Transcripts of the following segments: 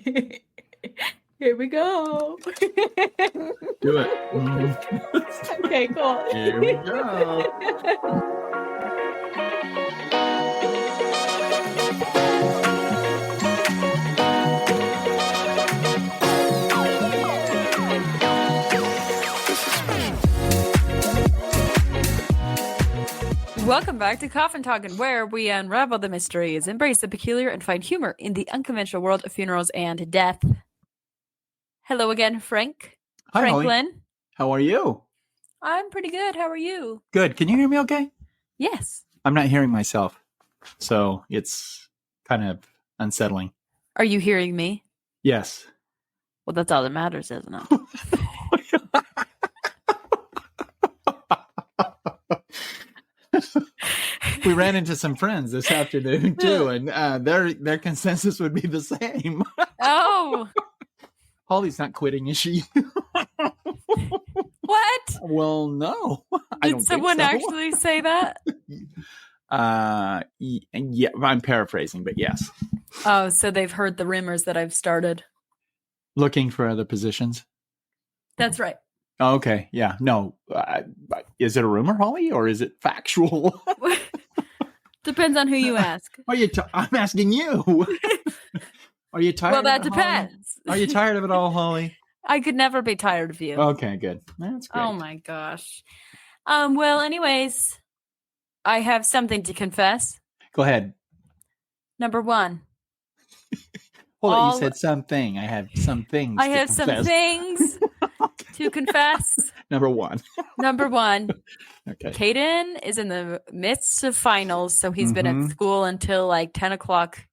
Here we go. Do it. Okay, cool. Here we go. Welcome back to Coffin Talkin', where we unravel the mysteries, embrace the peculiar, and find humor in the unconventional world of funerals and death. Hello again, Frank. Hi, Franklin. Holly. How are you? I'm pretty good. How are you? Good. Can you hear me okay? Yes. I'm not hearing myself, so it's kind of unsettling. Are you hearing me? Yes. Well, that's all that matters, isn't it? We ran into some friends this afternoon too, and their consensus would be the same. Oh. Holly's not quitting, is she? What? Well, no. Did someone actually say that? Yeah, I'm paraphrasing, but yes. Oh, so they've heard the rumors that I've started. Looking for other positions? That's right. Oh, okay. Yeah. No. Is it a rumor, Holly, or is it factual? Depends on who you ask. I'm asking you. Are you tired? Well, that of it, depends. Holly? Are you tired of it all, Holly? I could never be tired of you. Okay, good. That's great. Oh my gosh. Well, anyways, I have something to confess. Go ahead. Number one. Hold on, you said something. I have some things. I have some things to confess. Number one. Okay. Caden is in the midst of finals, so he's been at school until like 10 o'clock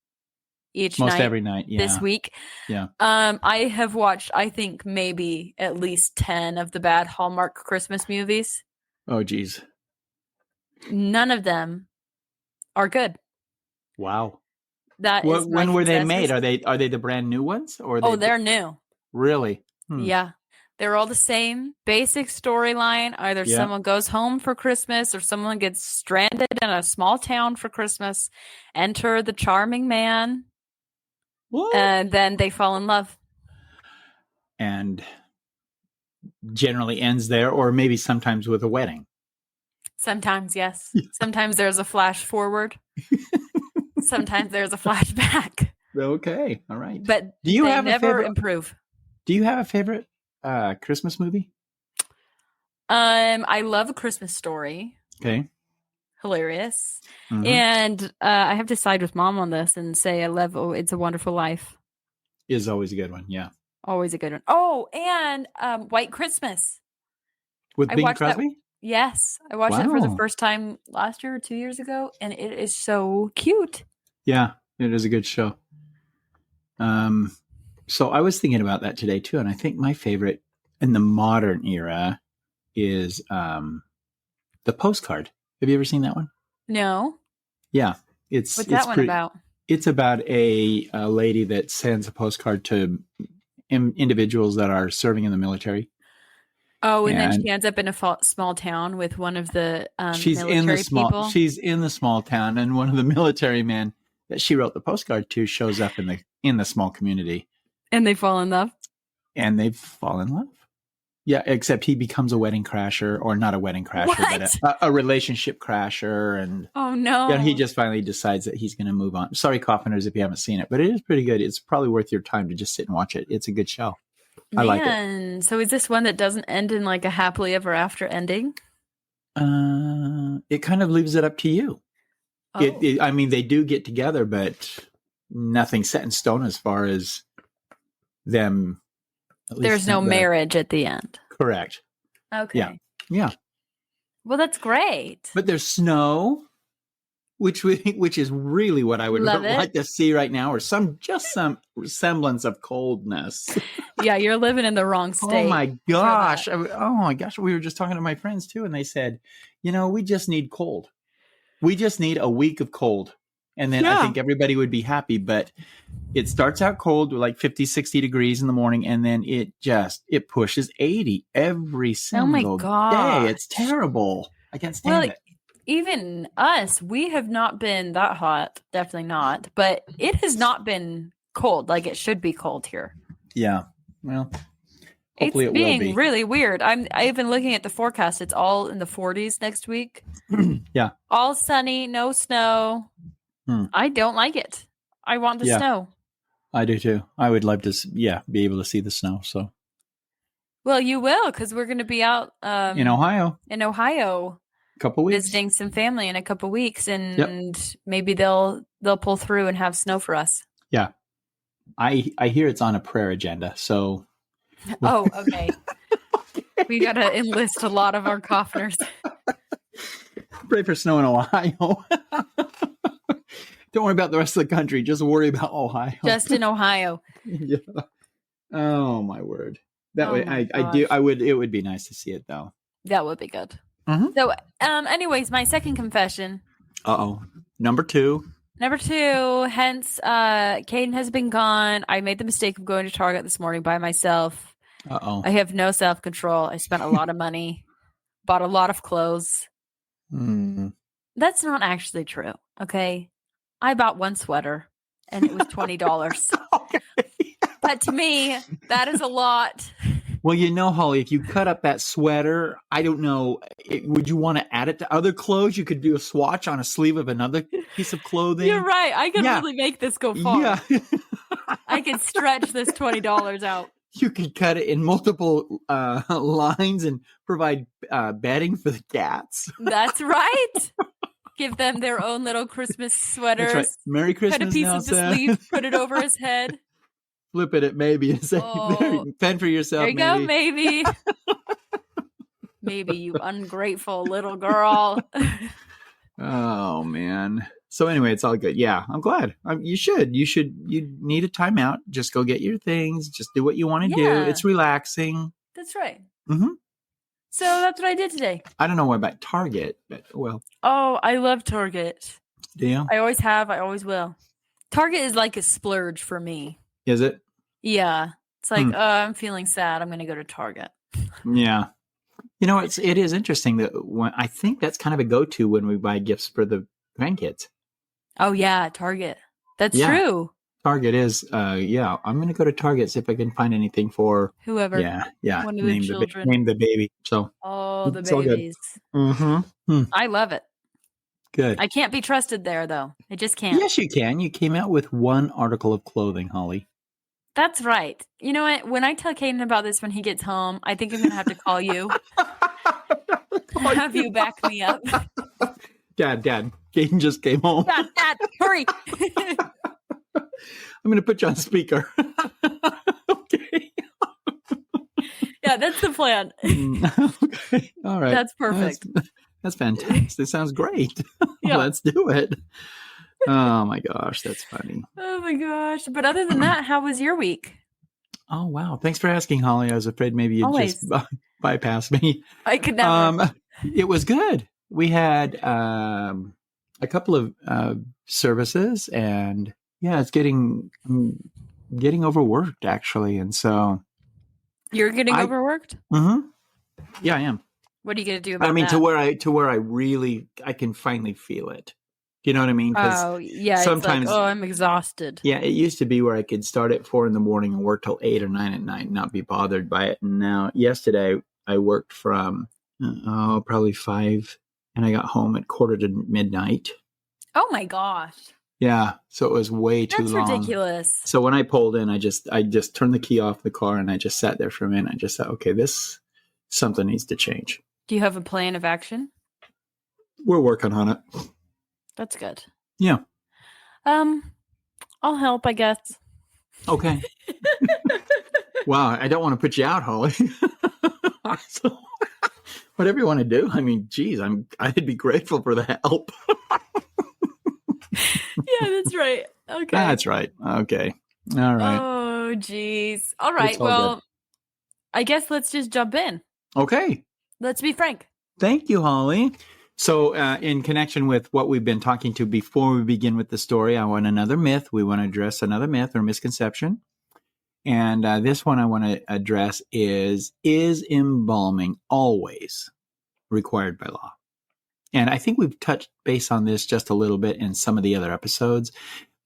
most every night this week. Yeah. I have watched, I think, maybe at least 10 of the bad Hallmark Christmas movies. Oh, geez. None of them are good. Wow. When were they made? Are they the brand new ones? Or they're new. Really? Yeah. They're all the same basic storyline. Either someone goes home for Christmas or someone gets stranded in a small town for Christmas. Enter the charming man. What? And then they fall in love. And generally ends there, or maybe sometimes with a wedding. Sometimes, yes. Sometimes there's a flash forward. Sometimes there's a flashback. Okay. All right. But do you never improve. Do you have a favorite Christmas movie? I love A Christmas Story. Okay. Hilarious. And I have to side with Mom on this and say I love It's a Wonderful Life. Is always a good one, yeah. Always a good one. Oh, and White Christmas. With Bing Crosby? Yes. I watched it for the first time last year or 2 years ago, and it is so cute. Yeah, it is a good show. So I was thinking about that today too, and I think my favorite in the modern era is The Postcard. Have you ever seen that one? No. Yeah. What's that one about? It's about a lady that sends a postcard to individuals that are serving in the military. Oh, and then she ends up in a small town with one of the military people. She's in the small town, and one of the military men that she wrote the postcard to shows up in the small community. And they fall in love? And they fall in love. Yeah, except he becomes a wedding crasher, or not a wedding crasher, but a relationship crasher. And oh, no. He just finally decides that he's going to move on. Sorry, Coffiners, if you haven't seen it, but it is pretty good. It's probably worth your time to just sit and watch it. It's a good show. I like it. So is this one that doesn't end in like a happily ever after ending? It kind of leaves it up to you. Oh. I mean, they do get together, but nothing's set in stone as far as them. There's no marriage at the end. Correct. Okay. Yeah. Well, that's great. But there's snow, which is really what I would like to see right now, or some semblance of coldness. Yeah, you're living in the wrong state. Oh my gosh. We were just talking to my friends too, and they said, we just need cold. We just need a week of cold. And then I think everybody would be happy, but it starts out cold, like 50, 60 degrees in the morning. And then it pushes 80 every single day. It's terrible. I can't stand it. Even us, we have not been that hot. Definitely not. But it has not been cold. Like it should be cold here. Yeah. Well, hopefully It's it will being be. really weird. I've been looking at the forecast. It's all in the 40s next week. Yeah. All sunny, no snow. I don't like it. I want the snow. I do too. I would love to, be able to see the snow. So. Well, you will, because we're going to be out in Ohio. A couple weeks, visiting some family in a couple weeks, and maybe they'll pull through and have snow for us. Yeah, I hear it's on a prayer agenda. So. Oh, okay. We got to enlist a lot of our coffners. Pray for snow in Ohio. Don't worry about the rest of the country. Just worry about Ohio. Just in Ohio. Yeah. Oh my word. That way, I would. It would be nice to see it though. That would be good. Mm-hmm. So, anyways, my second confession. Number two. Hence, Caden has been gone. I made the mistake of going to Target this morning by myself. I have no self-control. I spent a lot of money, bought a lot of clothes. That's not actually true. Okay. I bought one sweater and it was $20. Okay. But to me, that is a lot. Well, Holly, if you cut up that sweater, I don't know, would you want to add it to other clothes? You could do a swatch on a sleeve of another piece of clothing. You're right. I could really make this go far. Yeah. I could stretch this $20 out. You could cut it in multiple lines and provide bedding for the cats. That's right. Give them their own little Christmas sweaters. That's right. Merry Christmas, cut a piece of the sleeve, put it over his head. Flip it at maybe and say, fend for yourself. There you go, maybe. Maybe, you ungrateful little girl. Oh, man. So anyway, it's all good. Yeah, I'm glad. You need a timeout. Just go get your things. Just do what you want to do. It's relaxing. That's right. Mm-hmm. So that's what I did today. I don't know about Target, but well. Oh, I love Target. Do you? I always have. I always will. Target is like a splurge for me. Is it? Yeah. It's like, I'm feeling sad. I'm going to go to Target. Yeah. It is interesting that I think that's kind of a go-to when we buy gifts for the grandkids. Oh, yeah. Target. That's true. Target is, I'm going to go to Target, see if I can find anything for whoever. Yeah. One of the children. Name the baby. So. Oh, the babies. Mm-hmm. I love it. Good. I can't be trusted there, though. I just can't. Yes, you can. You came out with one article of clothing, Holly. That's right. You know what? When I tell Caden about this when he gets home, I think I'm going to have to call you. Have you back me up. Dad, Caden just came home. Dad, hurry. I'm going to put you on speaker. Okay. Yeah, that's the plan. Okay. All right. That's perfect. That's fantastic. Sounds great. Yeah. Let's do it. Oh my gosh, that's funny. Oh my gosh. But other than that, how was your week? Oh wow. Thanks for asking, Holly. I was afraid maybe you'd just bypass me. I could never. It was good. We had a couple of services, and it's getting overworked actually, and so you're getting overworked? Mm-hmm. Yeah, I am. What are you going to do about that? I mean, to where I can finally feel it. You know what I mean? Oh, yeah. Sometimes, it's like, I'm exhausted. Yeah, it used to be where I could start at 4 a.m. and work till 8 or 9 at night and not be bothered by it. And now, yesterday, I worked from probably 5, and I got home at 11:45. Oh my gosh. Yeah, so it was way too long. That's ridiculous. So when I pulled in, I just turned the key off the car and I just sat there for a minute. I just thought, okay, something needs to change. Do you have a plan of action? We're working on it. That's good. Yeah. I'll help, I guess. Okay. Wow, I don't want to put you out, Holly. So, whatever you want to do. I mean, geez, I'd be grateful for the help. Yeah, that's right. Okay. That's right. Okay. All right. Oh, geez. All right. Well, good. I guess let's just jump in. Okay. Let's be frank. Thank you, Holly. So in connection with what we've been talking to before we begin with the story, I want another myth. We want to address another myth or misconception. And this one I want to address is embalming always required by law? And I think we've touched base on this just a little bit in some of the other episodes.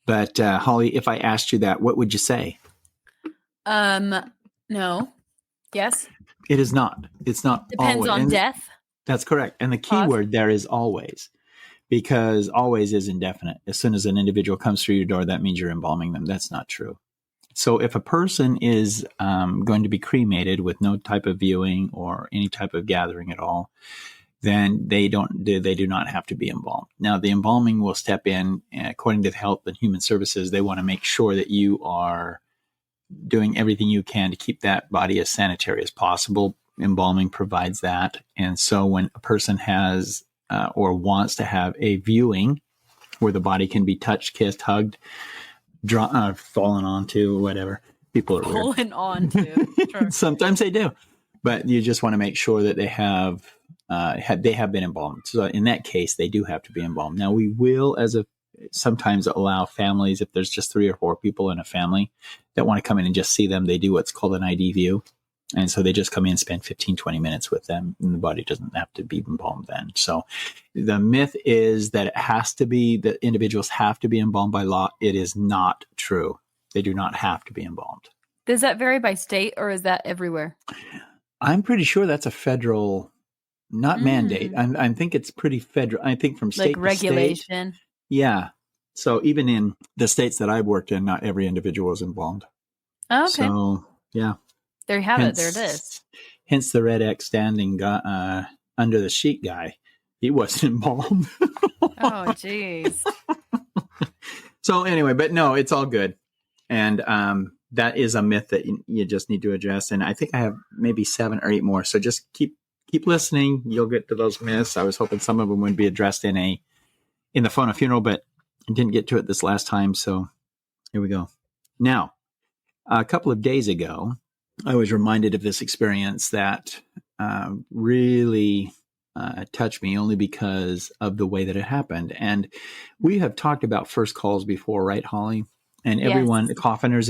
But Holly, if I asked you that, what would you say? No. Yes. It is not. It's not. Depends always. on death. That's correct. And the key word there is always, because always is indefinite. As soon as an individual comes through your door, that means you're embalming them. That's not true. So if a person is going to be cremated with no type of viewing or any type of gathering at all, then they do not have to be embalmed. Now, the embalming will step in, according to the Health and Human Services. They want to make sure that you are doing everything you can to keep that body as sanitary as possible. Embalming provides that. And so when a person has or wants to have a viewing where the body can be touched, kissed, hugged, fallen onto, whatever. People are fallen onto. Sure. Sometimes they do, but you just want to make sure that they have been embalmed. So in that case, they do have to be embalmed. Now we will, sometimes allow families, if there's just 3 or 4 people in a family that want to come in and just see them, they do what's called an ID view. And so they just come in and spend 15, 20 minutes with them, and the body doesn't have to be embalmed then. So the myth is that that individuals have to be embalmed by law. It is not true. They do not have to be embalmed. Does that vary by state, or is that everywhere? I'm pretty sure that's a federal, not mandate. I think it's pretty federal. I think from state like regulation. To state. Yeah. So even in the states that I've worked in, not every individual is embalmed. Oh, okay. So, yeah. There you have it. There it is. Hence the red X standing under the sheet guy. He wasn't embalmed. Oh, jeez. So anyway, but no, it's all good. And that is a myth that you just need to address. And I think I have maybe 7 or 8 more. So just keep listening. You'll get to those myths. I was hoping some of them would be addressed in the Fauna funeral, but I didn't get to it this last time. So here we go. Now, a couple of days ago, I was reminded of this experience that really touched me, only because of the way that it happened. And we have talked about first calls before, right, Holly? And everyone, the coffiners,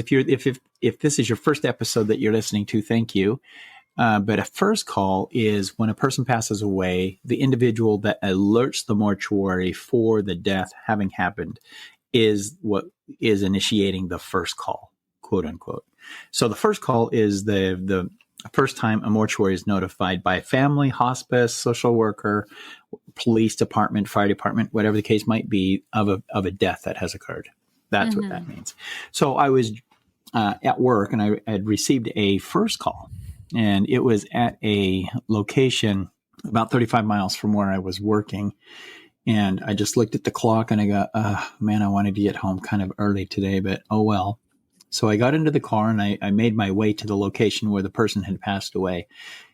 if this is your first episode that you're listening to, thank you. But a first call is when a person passes away, the individual that alerts the mortuary for the death having happened is what is initiating the first call, quote unquote. So the first call is the first time a mortuary is notified by a family, hospice, social worker, police department, fire department, whatever the case might be, of a death that has occurred. That's what that means. So I was at work, and I had received a first call, and it was at a location about 35 miles from where I was working. And I just looked at the clock and I go, man, I wanted to get home kind of early today, but oh well. So I got into the car and I made my way to the location where the person had passed away.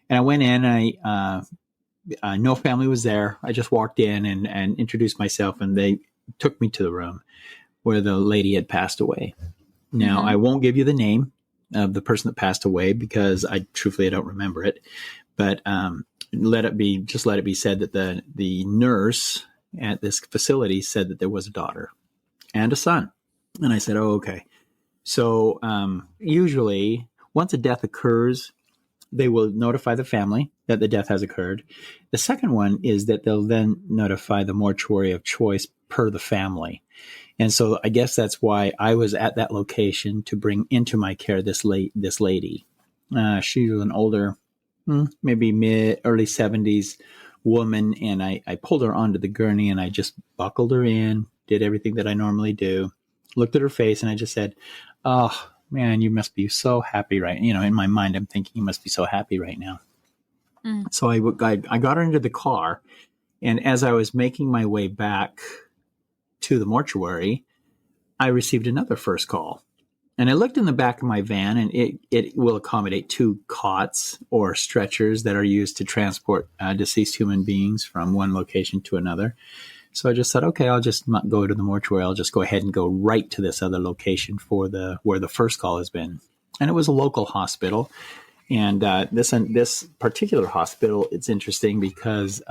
And I went in, and no family was there. I just walked in and introduced myself, and they took me to the room where the lady had passed away. Now, I won't give you the name of the person that passed away because I don't remember it. But let it be said that the nurse at this facility said that there was a daughter and a son. And I said, oh, okay. So usually once a death occurs, they will notify the family that the death has occurred. The second one is that they'll then notify the mortuary of choice per the family. And so I guess that's why I was at that location to bring into my care this lady. She was an older, maybe early 70s woman, and I pulled her onto the gurney, and I just buckled her in, did everything that I normally do, looked at her face, and I just said, oh, man, you must be so happy right now. In my mind, I'm thinking you must be so happy right now. So I got her into the car, and as I was making my way back to the mortuary, I received another first call. And I looked in the back of my van, and it will accommodate 2 cots or stretchers that are used to transport deceased human beings from one location to another. So I just said, okay, I'll just not go to the mortuary. I'll just go ahead and go right to this other location where the first call has been. And it was a local hospital. And this particular hospital, it's interesting because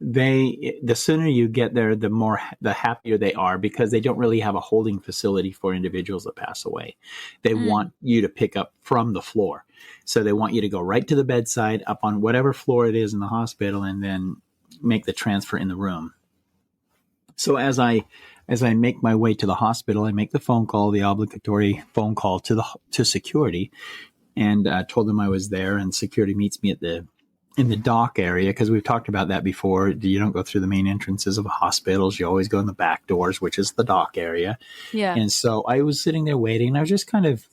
the sooner you get there, the happier they are, because they don't really have a holding facility for individuals that pass away. They want you to pick up from the floor. So they want you to go right to the bedside, up on whatever floor it is in the hospital, and then make the transfer in the room. So as I as I make my way to the hospital, I make the phone call, the obligatory phone call to security, and told them I was there. And security meets me in the dock area, because we've talked about that before. You don't go through the main entrances of hospitals. You always go in the back doors, which is the dock area. Yeah. And so I was sitting there waiting, and I was just kind of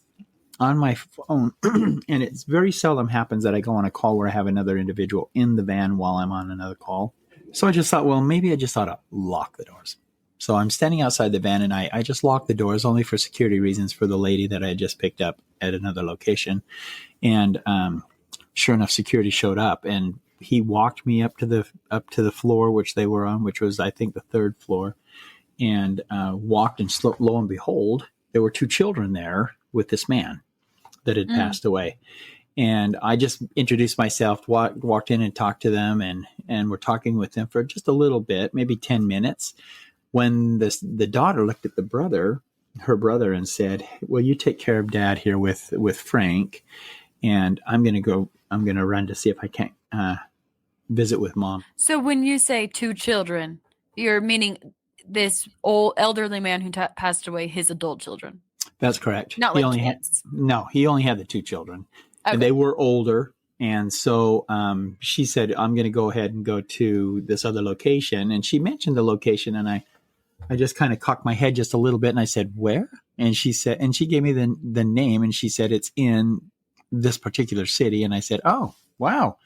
on my phone. And it's very seldom happens that I go on a call where I have another individual in the van while I'm on another call. So I just thought, well, maybe I just ought to lock the doors. So I'm standing outside the van, and I just locked the doors only for security reasons for the lady that I had just picked up at another location. And sure enough, security showed up, and he walked me up to the floor which they were on, which was, I think, the third floor, and walked, and lo and behold, there were two children there with this man that had passed away. And I just introduced myself, walked in and talked to them, and we're talking with them for just a little bit, maybe 10 minutes, when the daughter looked at her brother, and said, well, you take care of Dad here with Frank, and I'm going to run to see if I can't visit with Mom. So when you say two children, you're meaning this old elderly man who passed away, his adult children? That's correct. Not like kids. He only had the two children. Okay. And they were older. And so she said, I'm going to go ahead and go to this other location. And she mentioned the location, and I just kind of cocked my head just a little bit, and I said, where? And she gave me the name, and she said, it's in this particular city. And I said, oh, wow,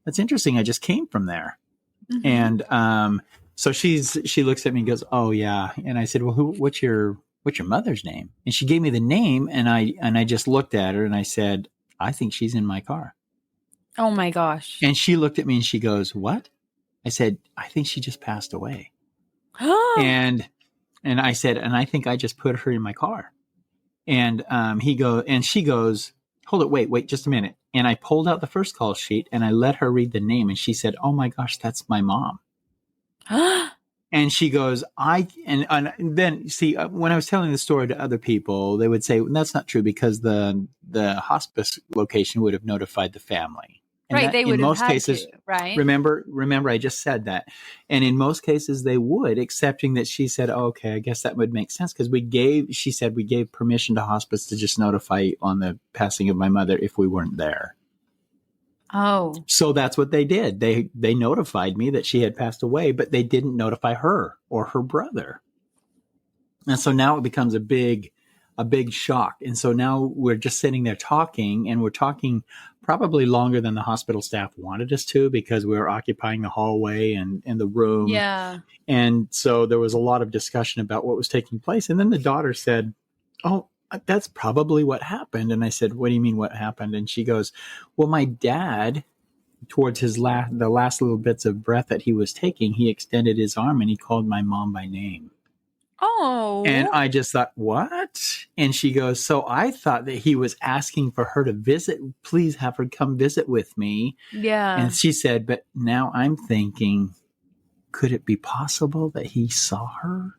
that's interesting. I just came from there. Mm-hmm. And so she looks at me and goes, oh yeah. And I said, well, what's your mother's name? And she gave me the name, and I just looked at her, and I said, I think she's in my car. Oh my gosh. And she looked at me, and she goes, what? I said, I think she just passed away. and I said, and I think I just put her in my car. And she goes, hold it, wait just a minute. And I pulled out the first call sheet, and I let her read the name, and she said, oh my gosh, that's my mom. And she goes, and then see, when I was telling the story to other people, they would say, well, that's not true, because the hospice location would have notified the family. And right, that, they would in have most had cases, to, right? Remember, I just said that. And in most cases, they would, accepting that she said, oh, okay, I guess that would make sense, because she said we gave permission to hospice to just notify on the passing of my mother if we weren't there. Oh. So that's what they did. They notified me that she had passed away, but they didn't notify her or her brother. And so now it becomes a big shock. And so now we're just sitting there talking, and we're talking probably longer than the hospital staff wanted us to, because we were occupying the hallway and the room. Yeah. And so there was a lot of discussion about what was taking place. And then the daughter said, oh, that's probably what happened. And I said, what do you mean what happened? And she goes, well, my dad, towards the last little bits of breath that he was taking, he extended his arm, and he called my mom by name. Oh. And I just thought, what? And she goes, so I thought that he was asking for her to visit. Please have her come visit with me. Yeah. And she said, but now I'm thinking, could it be possible that he saw her?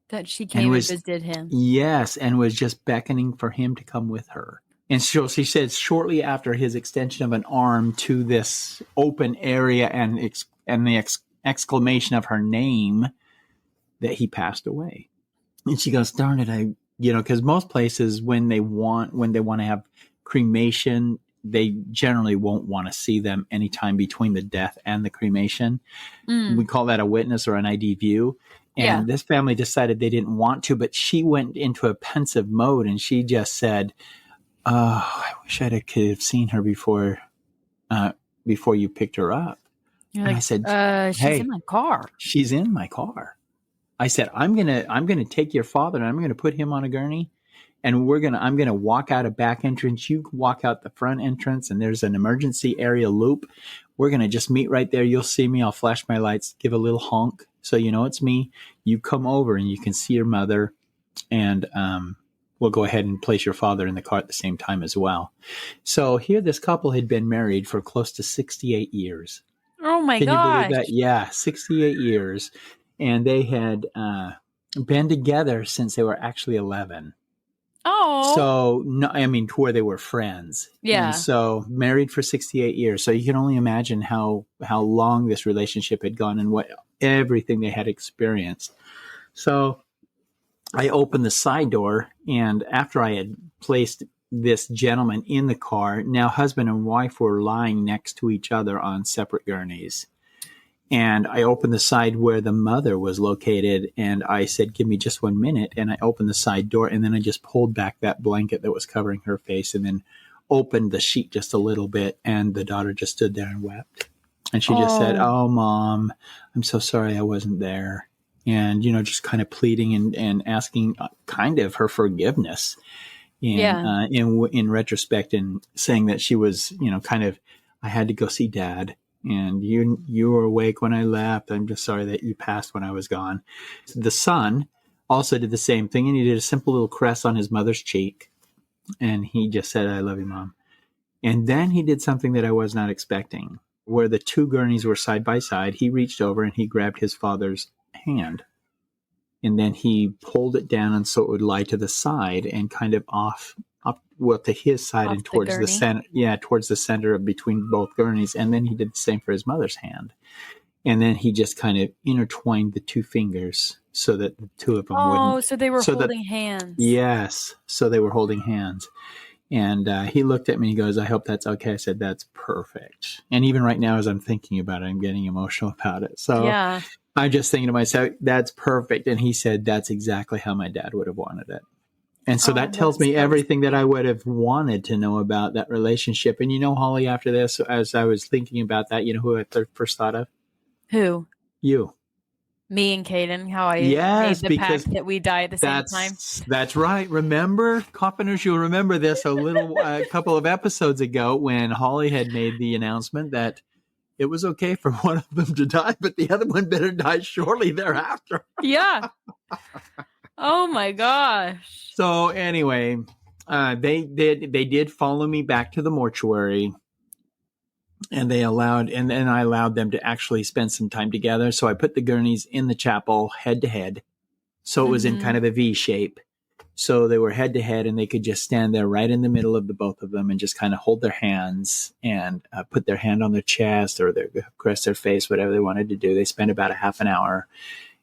That she came and visited him. Yes, and was just beckoning for him to come with her. And so she said, shortly after his extension of an arm to this open area and the exclamation of her name, that he passed away. And she goes, darn it, because most places when they want to have cremation, they generally won't want to see them anytime between the death and the cremation. We call that a witness or an ID view. And this family decided they didn't want to, but she went into a pensive mode, and she just said, oh, I wish I could have seen her before you picked her up. You're and like, I said, she's in my car. She's in my car. I said, I'm gonna take your father, and I'm gonna put him on a gurney, and I'm gonna walk out a back entrance. You walk out the front entrance, and there's an emergency area loop. We're gonna just meet right there. You'll see me. I'll flash my lights, give a little honk, so you know it's me. You come over, and you can see your mother, and we'll go ahead and place your father in the car at the same time as well. So here, this couple had been married for close to 68 years. Oh my gosh! Can you believe that? Yeah, 68 years. And they had been together since they were actually 11. Oh. So, no, I mean, to where they were friends. Yeah. And so married for 68 years. So you can only imagine how long this relationship had gone and what everything they had experienced. So I opened the side door, and after I had placed this gentleman in the car, now husband and wife were lying next to each other on separate gurneys. And I opened the side where the mother was located, and I said, give me just 1 minute. And I opened the side door, and then I just pulled back that blanket that was covering her face and then opened the sheet just a little bit. And the daughter just stood there and wept. And she just said, oh, Mom, I'm so sorry I wasn't there. And, just kind of pleading and asking kind of her forgiveness in retrospect, and saying that she was, kind of, I had to go see Dad. And you were awake when I left. I'm just sorry that you passed when I was gone. The son also did the same thing, and he did a simple little caress on his mother's cheek. And he just said, I love you, Mom. And then he did something that I was not expecting. Where the two gurneys were side by side, he reached over and he grabbed his father's hand. And then he pulled it down and so it would lie to the side and kind of to his side and towards the center. Yeah, towards the center of between both gurneys. And then he did the same for his mother's hand. And then he just kind of intertwined the two fingers so that the two of them wouldn't. Oh, so they were holding hands. Yes, so they were holding hands. And he looked at me and he goes, I hope that's okay. I said, that's perfect. And even right now, as I'm thinking about it, I'm getting emotional about it. So yeah. I'm just thinking to myself, that's perfect. And he said, that's exactly how my dad would have wanted it. And so that tells me everything that I would have wanted to know about that relationship. And Holly, after this, as I was thinking about that, who I first thought of? Who? You. Me and Caden, how I made the pact that we die at the same time. That's right. Remember, Coppiners, you'll remember this a couple of episodes ago when Holly had made the announcement that it was okay for one of them to die, but the other one better die shortly thereafter. Yeah. Oh my gosh. So anyway, they did follow me back to the mortuary. And I allowed them to actually spend some time together. So I put the gurneys in the chapel head to head. So it was in kind of a V shape. So they were head to head and they could just stand there right in the middle of the both of them and just kind of hold their hands and put their hand on their chest or caress their face, whatever they wanted to do. They spent about a half an hour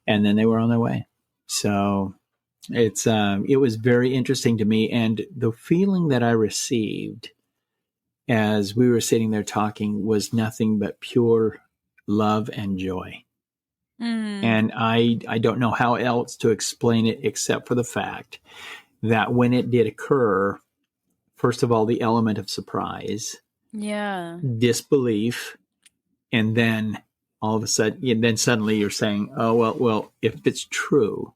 and then they were on their way. So it was very interesting to me. And the feeling that I received as we were sitting there talking was nothing but pure love and joy. And I don't know how else to explain it except for the fact that when it did occur, first of all, the element of surprise, disbelief, and then all of a sudden, and then suddenly you're saying, oh, well, if it's true,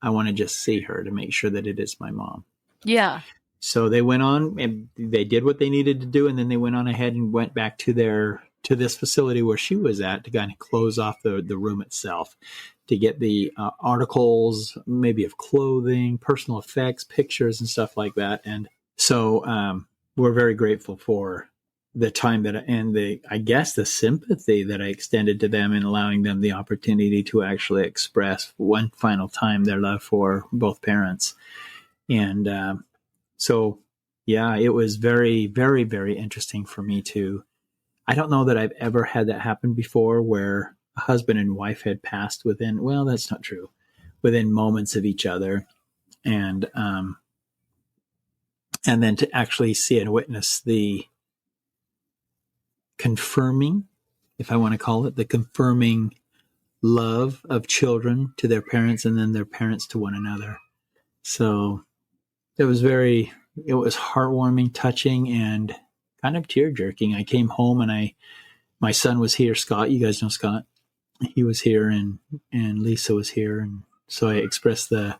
I want to just see her to make sure that it is my mom. Yeah. So they went on and they did what they needed to do. And then they went on ahead and went back to this facility where she was at to kind of close off the room itself, to get the articles, maybe of clothing, personal effects, pictures and stuff like that. And so we're very grateful for the time I guess the sympathy that I extended to them in allowing them the opportunity to actually express one final time their love for both parents. And so, yeah, it was very, very, very interesting for me too. I don't know that I've ever had that happen before where a husband and wife had passed within moments of each other. And then to actually see and witness the confirming, if I want to call it, the confirming love of children to their parents and then their parents to one another. So it was heartwarming, touching, and kind of tear-jerking. I came home and my son was here, Scott. You guys know Scott. He was here and Lisa was here. And so I expressed and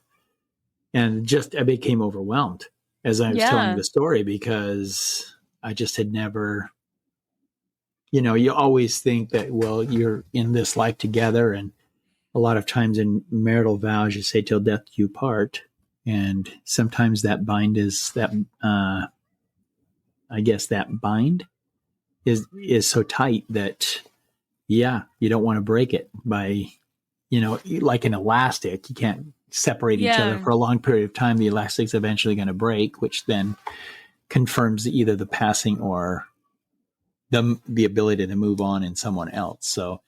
I became overwhelmed as I was telling the story because I just had never, you always think that, well, you're in this life together. And a lot of times in marital vows, you say, till death do you part. And sometimes that bind is that, I guess that bind is so tight that, you don't want to break it by, like an elastic. You can't separate each other for a long period of time. The elastic's eventually going to break, which then confirms either the passing or the ability to move on in someone else. So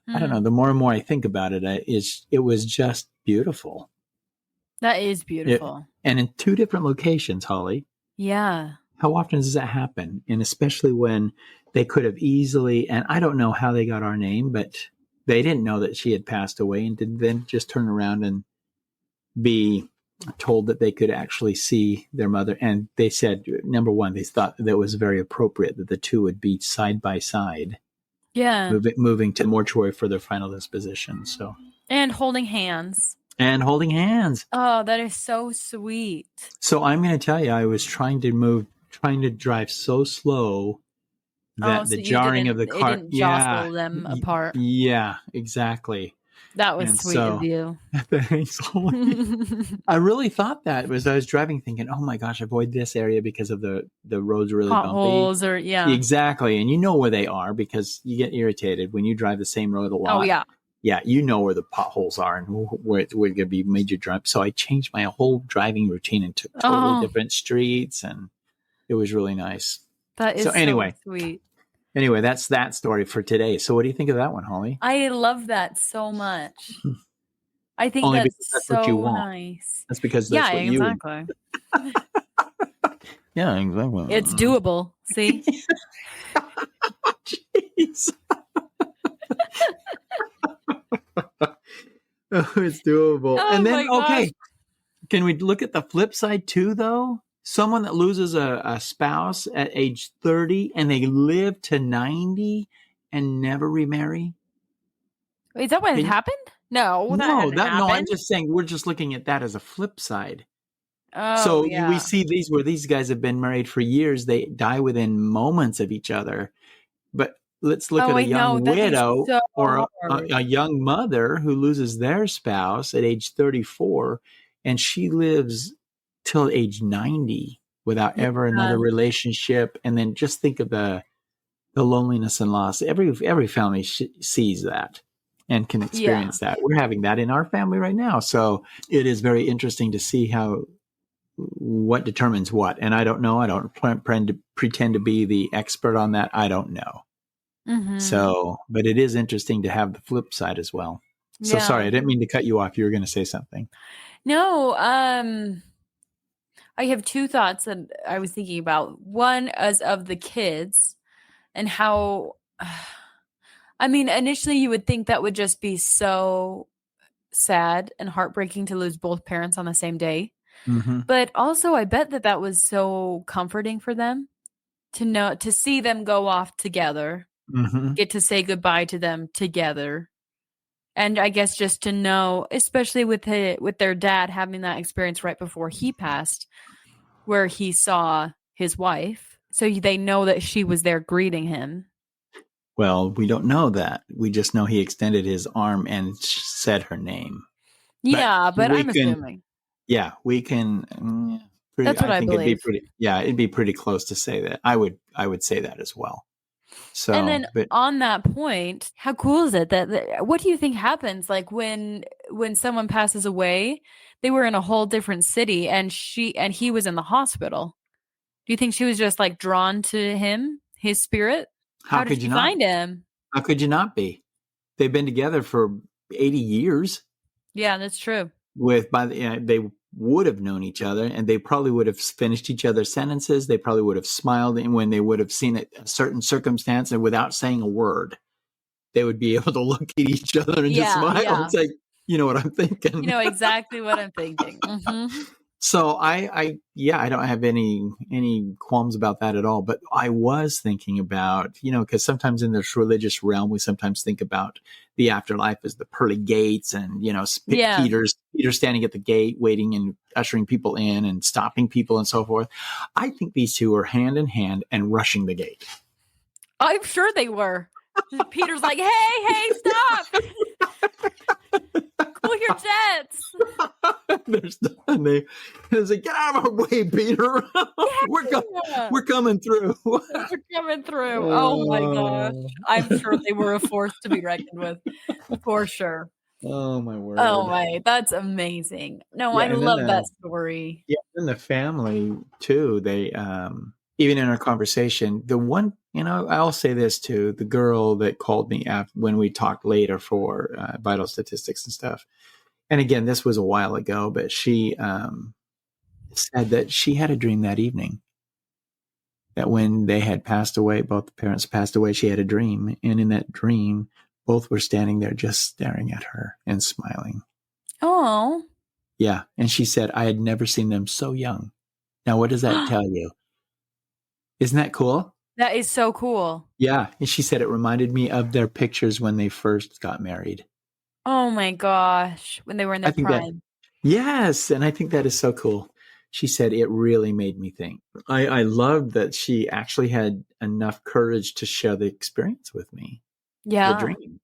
I don't know. The more and more I think about it, it was just beautiful. That is beautiful. And in 2 different locations, Holly. Yeah. How often does that happen? And especially when they could have easily, and I don't know how they got our name, but they didn't know that she had passed away and did then just turn around and be told that they could actually see their mother. And they said, number one, they thought that it was very appropriate that the two would be side by side. Yeah. Moving to mortuary for their final disposition. So. And holding hands. And holding hands. Oh, that is so sweet. So I'm going to tell you, I was trying to drive so slow that the jarring of the car, it didn't jostle them apart. Yeah, exactly. That was sweet of you. Thanks. I really thought that as I was driving, thinking, "Oh my gosh, avoid this area because of the roads are really potholes bumpy." Or yeah, exactly. And you know where they are because you get irritated when you drive the same road a lot. Oh yeah. Yeah, you know where the potholes are and where it's going to be major jump. So I changed my whole driving routine and took totally different streets, and it was really nice. That is so sweet. Anyway, that's that story for today. So what do you think of that one, Holly? I love that so much. I think that's so what you want. Nice. That's because that's what you exactly. Yeah, exactly. It's doable. See? Jeez. Oh, it's doable. Oh, and then, okay, can we look at the flip side too, though? Someone that loses a spouse at age 30 and they live to 90 and never remarry. Is that what happened? No, I'm just saying we're just looking at that as a flip side. Oh, so we see these where these guys have been married for years. They die within moments of each other. But let's look at a young widow or a young mother who loses their spouse at age 34 and she lives till age 90 without ever another relationship. And then just think of the loneliness and loss. Every family sees that and can experience that. We're having that in our family right now. So it is very interesting to see what determines what. And I don't know. I don't pretend to be the expert on that. I don't know. Mm-hmm. So, but it is interesting to have the flip side as well. So sorry, I didn't mean to cut you off. You were going to say something. No, I have 2 thoughts that I was thinking about. One is of the kids and how, I mean, initially you would think that would just be so sad and heartbreaking to lose both parents on the same day. Mm-hmm. But also I bet that was so comforting for them to see them go off together, get to say goodbye to them together. And I guess just to know, especially with their dad having that experience right before he passed, where he saw his wife. So they know that she was there greeting him. Well, we don't know that. We just know he extended his arm and said her name. Yeah, but I'm assuming. Yeah, we can. That's what I believe. It'd be pretty close to say that. I would say that as well. So, and then on that point, how cool is it that what do you think happens like when someone passes away? They were in a whole different city and he was in the hospital. Do you think she was just like drawn to him, his spirit? How did you find him? How could you not be? They've been together for 80 years. Yeah, that's true. They would have known each other and they probably would have finished each other's sentences. They probably would have smiled when they would have seen a certain circumstance and without saying a word, they would be able to look at each other and just smile. Yeah. It's like, you know what I'm thinking. You know exactly what I'm thinking. Mm-hmm. So I don't have any qualms about that at all. But I was thinking about, because sometimes in this religious realm, we sometimes think about the afterlife as the pearly gates and, Peter's standing at the gate waiting and ushering people in and stopping people and so forth. I think these two are hand in hand and rushing the gate. I'm sure they were. Peter's like, hey, stop. Cool your jets. They're like, get out of our way, Peter. We're coming through. We're coming through. Oh my gosh. I'm sure they were a force to be reckoned with. For sure. Oh my word. Oh my, that's amazing. No, I love that story. Yeah, and the family too. They even in our conversation, the one, I'll say this too, the girl that called me when we talked later for vital statistics and stuff, And again, this was a while ago, but she said that she had a dream that evening that when they had passed away, both the parents passed away, she had a dream. And in that dream, both were standing there just staring at her and smiling. Oh. Yeah. And she said, I had never seen them so young. Now, what does that tell you? Isn't that cool? That is so cool. Yeah. And she said it reminded me of their pictures when they first got married. Oh my gosh. When they were in their prime. Yes. And I think that is so cool. She said it really made me think. I loved that she actually had enough courage to share the experience with me. Yeah. The dream.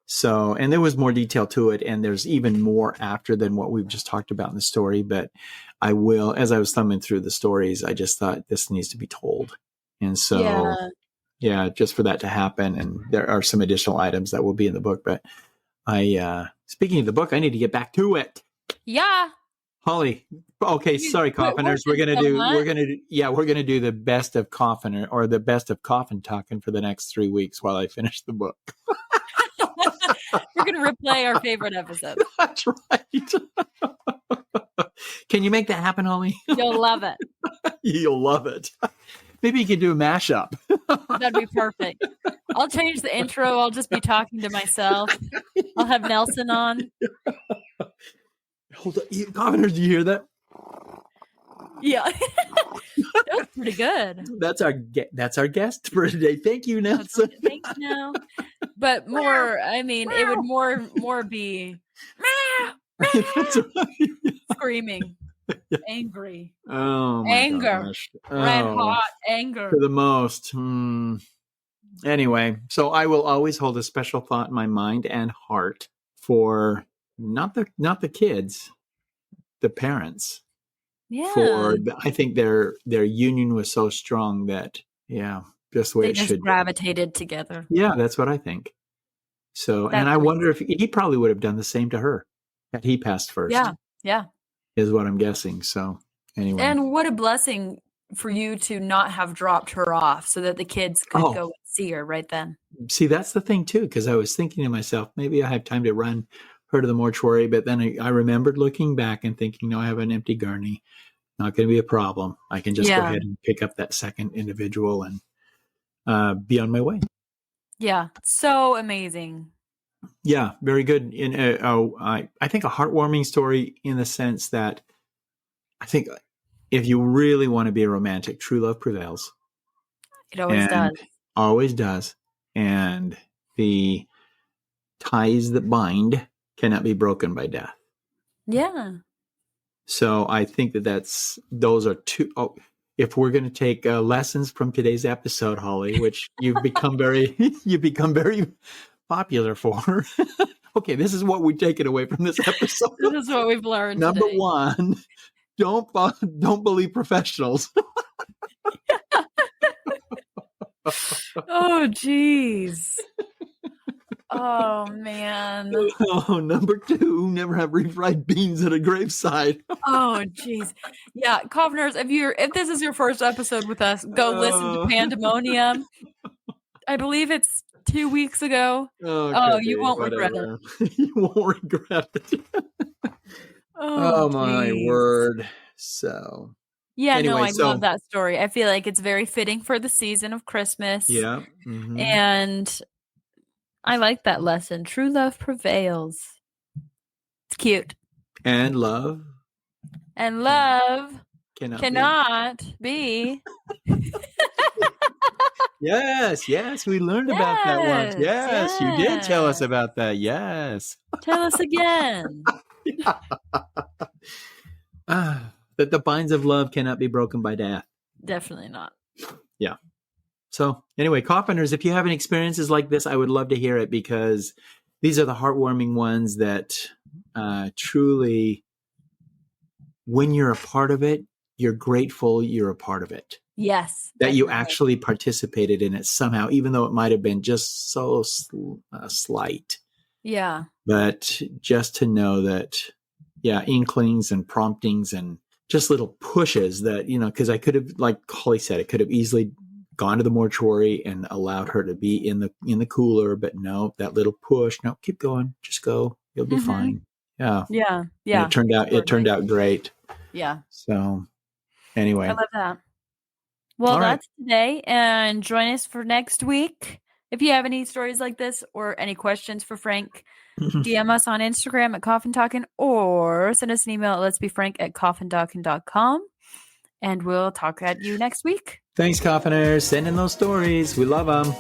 So, and there was more detail to it, and there's even more after than what we've just talked about in the story. But I will, as I was thumbing through the stories, I just thought this needs to be told. And so, yeah, just for that to happen. And there are some additional items that will be in the book. But speaking of the book, I need to get back to it. Yeah. Holly. Okay. Sorry, Coffiners. We're going to do the best of Coffin or the best of Coffin Talking for the next 3 weeks while I finish the book. We're going to replay our favorite episodes. That's right. Can you make that happen, Holly? You'll love it. You'll love it. Maybe you could do a mashup. That'd be perfect. I'll change the intro. I'll just be talking to myself. I'll have Nelson on. Hold on. Coffiners, do you hear that? Yeah. That was pretty good. That's our guest for today. Thank you, Nelson. Thanks, Nell. But more, I mean, it would more be screaming, angry. Oh my anger, gosh. red hot anger. For the most. Anyway, so I will always hold a special thought in my mind and heart for not the kids, the parents. Yeah. I think their union was so strong that just the way it should gravitated together. Yeah, that's what I think. So, and I wonder if he probably would have done the same to her had he passed first. Yeah. Is what I'm guessing. So, anyway. And what a blessing for you to not have dropped her off so that the kids could go and see her right then. See, that's the thing too, because I was thinking to myself, maybe I have time to run her to the mortuary, but then I remembered looking back and thinking, no, I have an empty gurney. Not going to be a problem. I can just go ahead and pick up that second individual and be on my way. Yeah, so amazing. Yeah, very good. I think a heartwarming story in the sense that I think if you really want to be a romantic, true love prevails. It always does. Always does. And the ties that bind cannot be broken by death. Yeah. So I think those are two. Oh, if we're going to take lessons from today's episode, Holly, which you've become very popular for. Okay, this is what we've taken away from this episode. This is what we've learned. Number one, don't believe professionals. Oh, jeez. Oh, man. Oh, number two, never have refried beans at a graveside. Oh, jeez. Yeah, Coffiners, if this is your first episode with us, go listen to Pandemonium. I believe it's 2 weeks ago. You won't regret it. You won't regret it. Oh my word. So. Yeah, anyway, I love that story. I feel like it's very fitting for the season of Christmas. Yeah. Mm-hmm. And I like that lesson. True love prevails. It's cute. And love. And love cannot be. Yes, we learned about that once. Yes, you did tell us about that. Yes. Tell us again. That the binds of love cannot be broken by death. Definitely not. Yeah. So anyway, Coffiners, if you have any experiences like this, I would love to hear it because these are the heartwarming ones that truly, when you're a part of it, you're grateful you're a part of it. Yes. That you actually participated in it somehow, even though it might have been just so slight. Yeah. But just to know that, inklings and promptings and just little pushes that, because I could have, like Holly said, it could have easily gone to the mortuary and allowed her to be in the cooler, but no, that little push, no, keep going, just go, you'll be fine. Yeah. Yeah. And it turned out great. Yeah. So anyway. I love that. Well, that's today, and join us for next week. If you have any stories like this or any questions for Frank, DM us on Instagram at Coffin Talkin' or send us an email at letsbefrank@coffintalkin.com, and we'll talk at you next week. Thanks, Coffiners. Send in those stories. We love them.